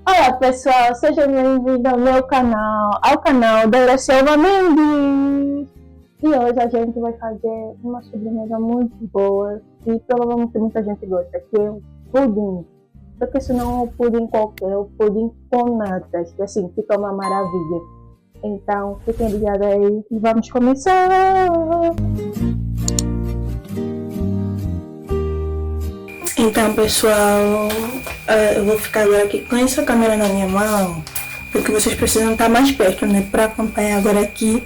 Olá pessoal, seja bem-vindo ao canal da Graciela Mendes. E hoje a gente vai fazer uma sobremesa muito boa e provavelmente muita gente gosta, que é o pudim. Só que isso não é um pudim qualquer, é um pudim com natas, que assim fica uma maravilha. Então fiquem ligados aí e vamos começar! Então pessoal, eu vou ficar agora aqui com essa câmera na minha mão, porque vocês precisam estar mais perto, né, para acompanhar agora aqui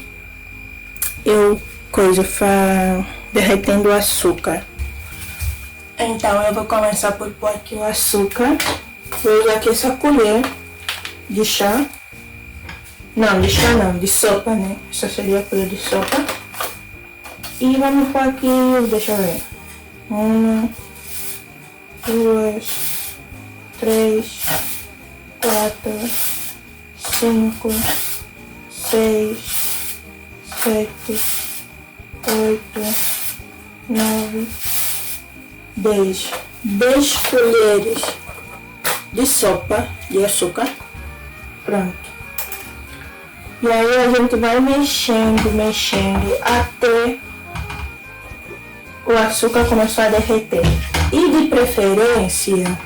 derretendo o açúcar. Então eu vou começar por pôr aqui o açúcar. Vou usar aqui essa colher de chá. Não, de chá não, de sopa, né? Essa seria a colher de sopa. E vamos pôr aqui, deixa eu ver. 1, 2, 3, 4, 5, 6, 7, 8, 9, 10. 10 colheres de sopa de açúcar. Pronto. E aí a gente vai mexendo até o açúcar começar a derreter. E de preferência,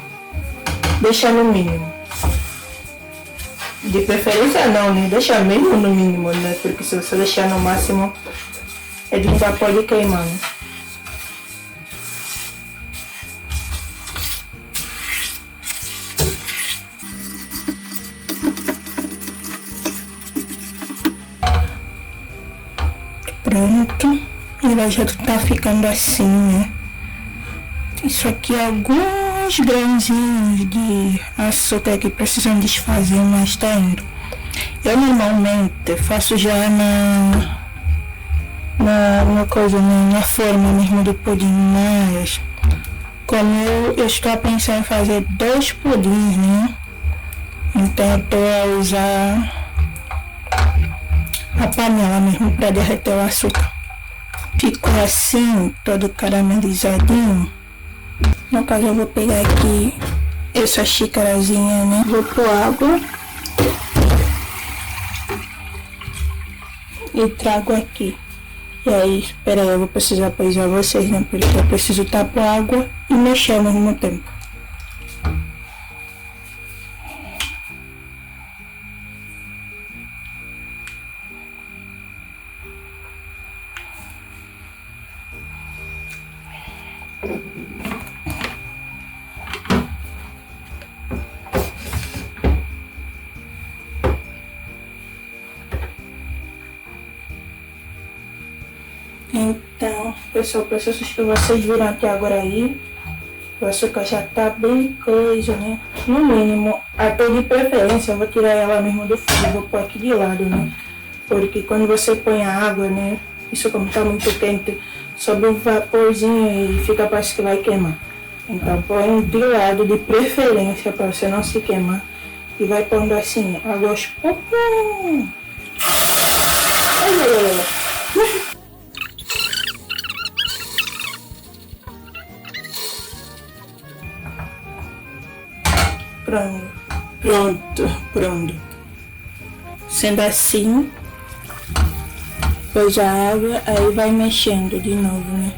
deixar no mínimo. De preferência não, né? Deixar mesmo no mínimo, né? Porque se você deixar no máximo, ele já pode queimar, né? Pronto. Ela já tá ficando assim, né? Isso aqui é alguns grãozinhos de açúcar que precisam desfazer, mas tá indo. Eu normalmente faço já na forma mesmo do pudim, mas como eu estou a pensar em fazer 2 pudins, né? Então eu tô a usar a panela mesmo para derreter o açúcar. Ficou assim, todo caramelizadinho. No caso eu vou pegar aqui essa xícarazinha, né? Vou pôr água e trago aqui. E aí, espera aí, eu vou precisar avisar vocês, né? Porque eu preciso tapar água e mexer ao mesmo tempo. Então, pessoal, o processo que vocês viram até agora aí, o açúcar já tá bem coisa, né? No mínimo, até de preferência, eu vou tirar ela mesmo do fogo, vou pôr aqui de lado, né? Porque quando você põe a água, né? Isso como tá muito quente, sobe um vaporzinho e fica, parece que vai queimar. Então, põe de lado, de preferência, para você não se queimar. E vai pondo assim, água aos poucos. Pronto. Sendo assim, pôs a água, aí vai mexendo de novo, né?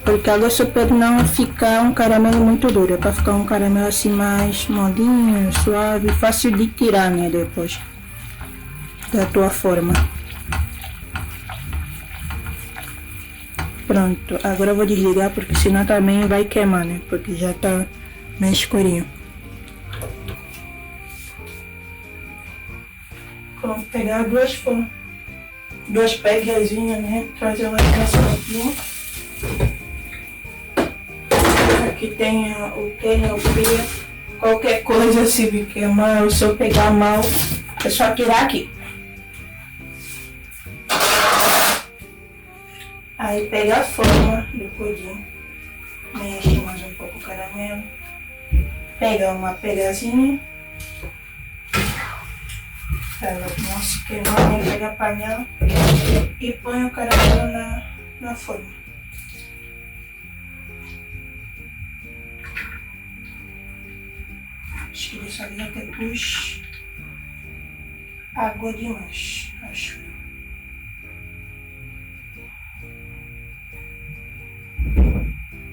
Porque a água só pode não ficar um caramelo muito duro, é pra ficar um caramelo assim mais molinho, suave, fácil de tirar, né? Depois da tua forma. Pronto, agora eu vou desligar porque senão também vai queimar, né? Porque já tá meio escurinho. Vamos pegar duas pegazinhas, né? Trazer elas nessa aqui. Aqui tem o pia. Qualquer coisa se me queimar, ou se eu pegar mal, é só tirar aqui. Aí pega a forma do pudim. Mexe mais um pouco o caramelo. Pega uma pegazinha. Ela não se queimar, né? Pega a panela e põe o caramelo na forma. Acho que dessa vez até pus água demais, acho.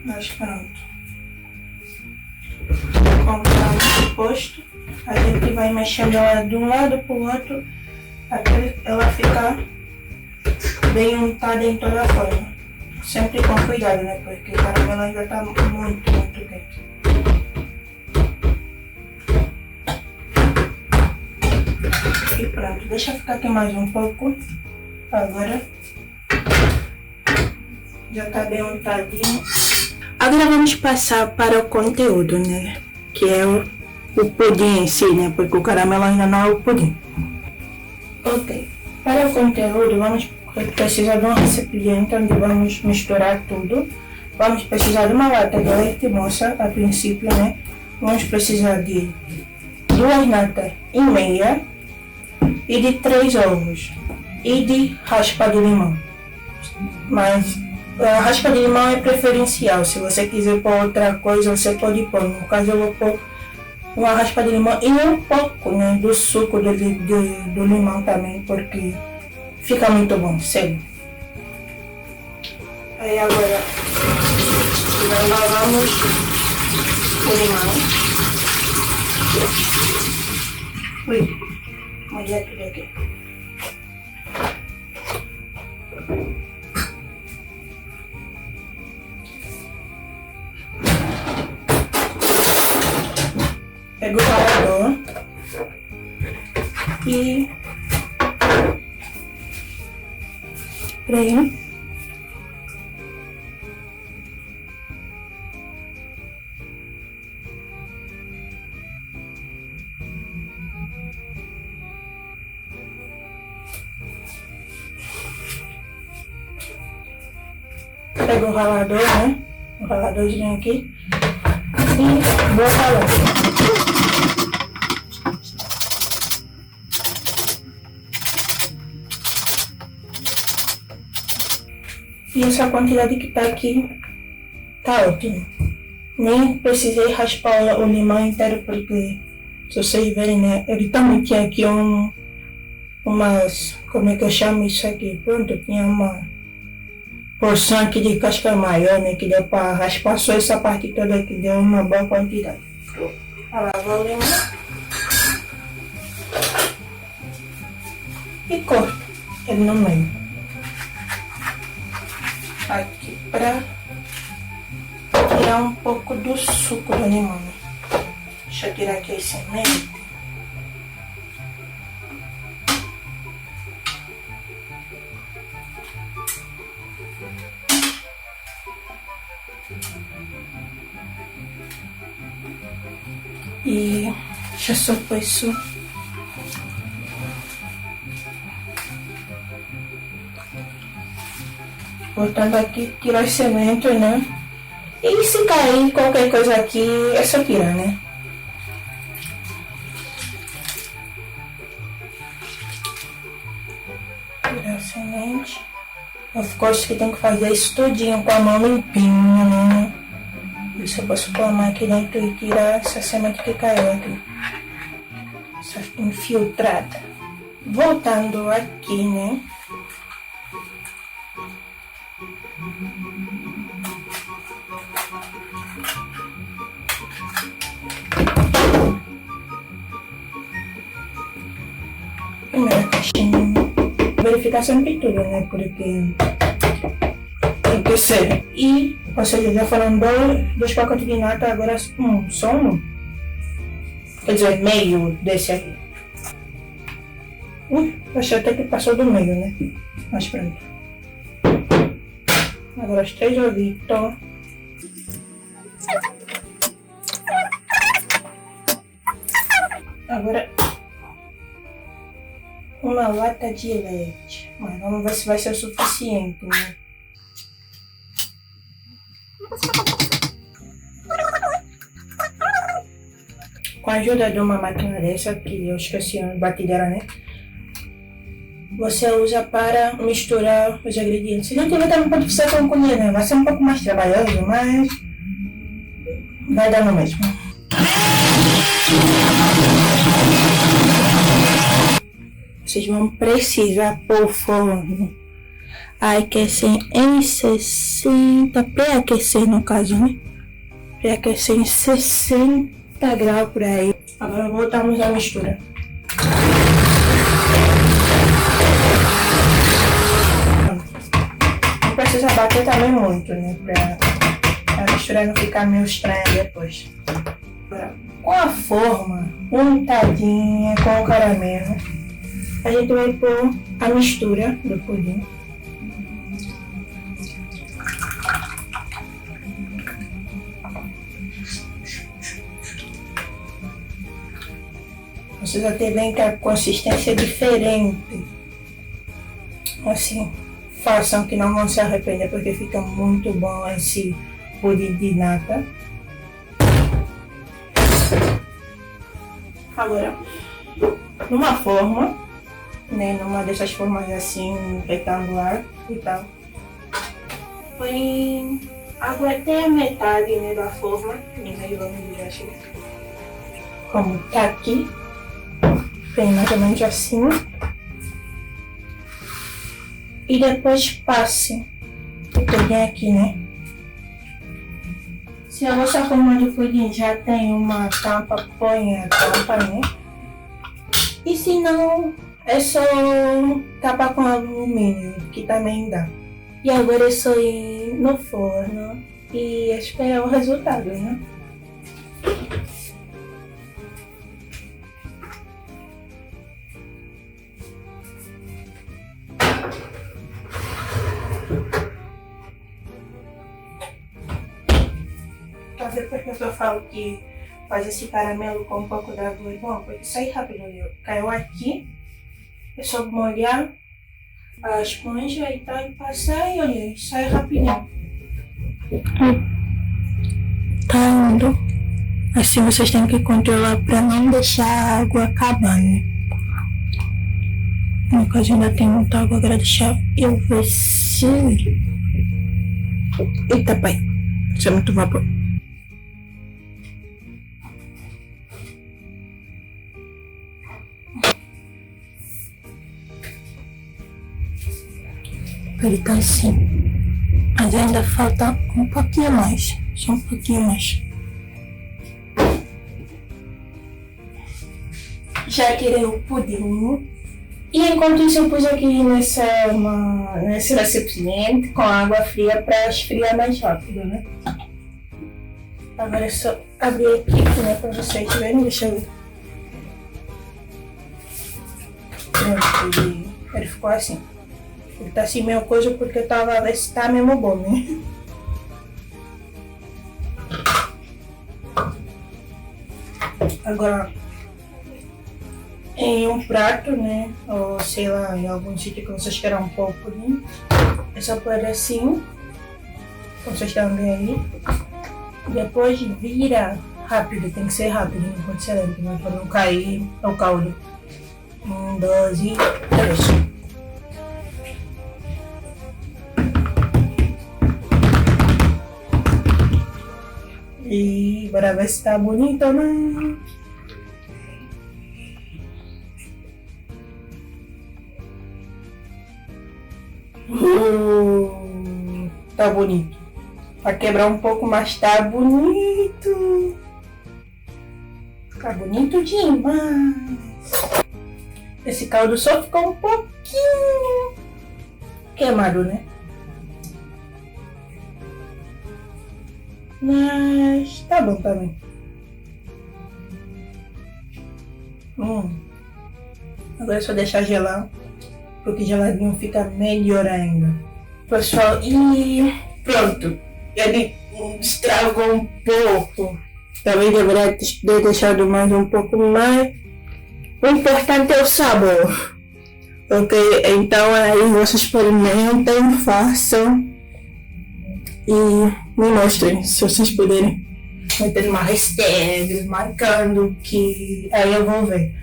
Mas pronto. Com o caldo posto, a gente vai mexendo ela de um lado pro outro até ela ficar bem untada em toda a forma. Sempre com cuidado, né? Porque o caramelo ainda tá muito quente. E pronto, deixa ficar aqui mais um pouco. Agora já tá bem untadinho. Agora vamos passar para o conteúdo, né? Que é o pudim em si, né? Porque o caramelo ainda não é o pudim. Ok. Para o conteúdo, vamos precisar de um recipiente onde vamos misturar tudo. Vamos precisar de uma lata de leite moça, a princípio, né? Vamos precisar de 2,5 e de 3 ovos. E de raspa de limão. Mas a raspa de limão é preferencial. Se você quiser pôr outra coisa, você pode pôr. No caso, eu vou pôr uma raspa de limão e um pouco, né, do suco do limão também, porque fica muito bom, sério. Aí agora nós lavamos o limão. Ui, molhei tudo aqui. Pego o ralador e preencho. Pego o ralador, né? O raladorzinho aqui e vou ralar. E essa quantidade que tá aqui tá ótimo. Nem precisei raspar o limão inteiro porque, se vocês verem, né, ele também tinha aqui umas, como é que eu chamo isso aqui? Pronto, tinha uma porção aqui de casca maior, né, que deu pra raspar só essa parte toda aqui, deu uma boa quantidade. Lavar o limão e corto ele no meio. Aqui pra tirar um pouco do suco do limão, né? Deixa eu tirar aqui as sementes. E deixa eu só pôr isso. Botando aqui, tirar as sementes, né? E se cair qualquer coisa aqui, é só tirar, né? Tirar a semente. Eu gosto que tem que fazer isso tudinho com a mão limpinha, né? Isso eu posso pôr a mão aqui dentro e tirar essa semente que caiu aqui. Essa infiltrada. Voltando aqui, né? Primeira caixinha. Verificar sempre tudo, né? Porque tem que ser. E, ou seja, já foram dois pacotes de nata, agora só um. Quer dizer, meio desse aqui. Achei até que passou do meio, né? Mas pronto. Agora os 3 ovitos. Agora uma lata de leite. Mas vamos ver se vai ser o suficiente, né? Com a ajuda de uma máquina dessa, que eu esqueci a batedeira, né? Você usa para misturar os ingredientes. Se não tiver, também pode ser com colher, né? Vai ser um pouco mais trabalhoso, mas vai dar no mesmo. Vocês vão precisar pôr o forno a aquecer em 60, pré-aquecer no caso, né? Pré-aquecer em 60 graus por aí. Agora voltamos à mistura. Não precisa bater também muito, né? Pra a mistura não ficar meio estranha depois. Agora, com a forma untadinha com o caramelo, a gente vai pôr a mistura do pudim. Vocês até veem que a consistência é diferente. Assim, façam que não vão se arrepender porque fica muito bom esse pudim de nata. Agora, numa forma, né, numa dessas formas assim, retangular e tal, põe água até a metade, né, da forma, e aí vamos dizer assim, como tá aqui, bem mais ou menos assim, e depois passe o pudim aqui, né. Se a vossa forma de pudim já tem uma tampa, põe a tampa, né, e se não, é só tapar com alumínio, que também dá. E agora é só ir no forno e esperar o resultado, né? Tá vendo porque eu falo que faz esse caramelo com um pouco d'água é bom? Porque sai rápido, viu? Caiu aqui. É só molhar a esponja e tal, e passar e olha, sai rapidinho. Tá indo. Assim vocês têm que controlar para não deixar a água acabar, né? No caso ainda tem muita água, agora deixar eu ver se... Eita pai, isso é muito vapor. Ele tá assim, mas ainda falta um pouquinho mais, só um pouquinho mais. Já tirei o pudim e enquanto isso eu pus aqui nesse recipiente com água fria para esfriar mais rápido, né? Agora é só abrir aqui, né, para vocês verem, deixa eu ver. Pronto, ele ficou assim. Ele tá assim meio coisa porque eu tava a ver se tá mesmo bom, né? Agora, em um prato, né? Ou sei lá, em algum sítio que vocês queiram um pouco, né? É só pôr assim, como vocês estão vendo aí. Depois vira rápido, tem que ser rápido, não pode ser lento, né? Pra não cair o caldo. 1, 2 e 3. E bora ver se tá bonito ou não. Tá bonito. Pra quebrar um pouco, mas tá bonito. Tá bonito demais. Esse caldo só ficou um pouquinho queimado, né? Mas tá bom também. Agora é só deixar gelar, porque geladinho fica melhor ainda. Pessoal, e pronto. Ele estragou um pouco. Talvez deveria ter deixado mais um pouco mais. O importante é o sabor. Ok? Então aí vocês experimentem, façam. E me mostrem, se vocês puderem meter uma hashtag marcando, que aí eu vou ver.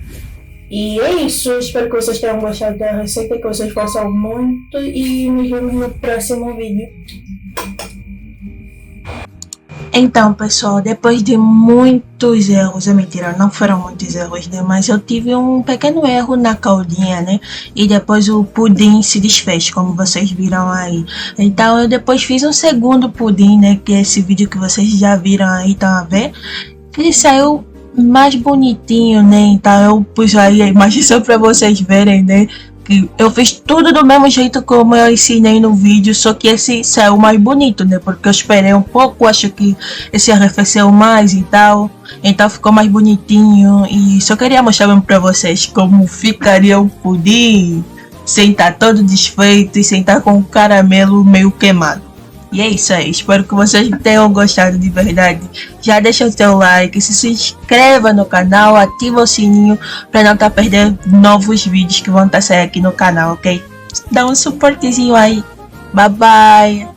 E é isso, espero que vocês tenham gostado da receita, que vocês façam muito e nos vemos no próximo vídeo. Então, pessoal, depois de muitos erros, é mentira, não foram muitos erros, né? Mas eu tive um pequeno erro na caldinha, né? E depois o pudim se desfez, como vocês viram aí. Então, eu depois fiz um segundo pudim, né? Que é esse vídeo que vocês já viram aí, estão a ver? Ele saiu mais bonitinho, né? Então, eu pus aí a imagem só pra vocês verem, né? Que eu fiz tudo do mesmo jeito como eu ensinei no vídeo, só que esse saiu mais bonito, né? Porque eu esperei um pouco, acho que esse arrefeceu mais e tal, então ficou mais bonitinho. E só queria mostrar mesmo pra vocês como ficaria o pudim sem estar todo desfeito e sem estar com o caramelo meio queimado. E é isso aí, espero que vocês tenham gostado de verdade. Já deixa o seu like, se inscreva no canal, ativa o sininho para não estar perdendo novos vídeos que vão estar saindo aqui no canal, ok? Dá um suportezinho aí. Bye bye!